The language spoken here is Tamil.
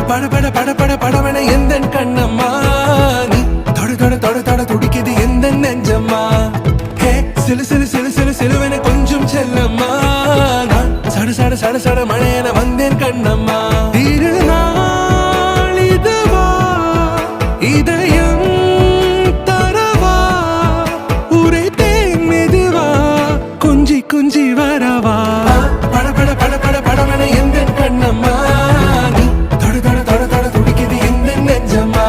பட பட பட பட படவன எந்த கண்ணம்மா நீ தொட தொட தொட தொட துடிக்குது எந்த நெஞ்சம்மா ஹே சிலு சிலு சிலு சிலு சிலுவன கொஞ்சம் செல்லம்மா நான் சட சட சட சட மழையன வந்தேன் கண்ணம்மா திருநாள் இதுவா இதயம் தரவா உரைத்தேன் மெதுவா கொஞ்சி கொஞ்சி வரவா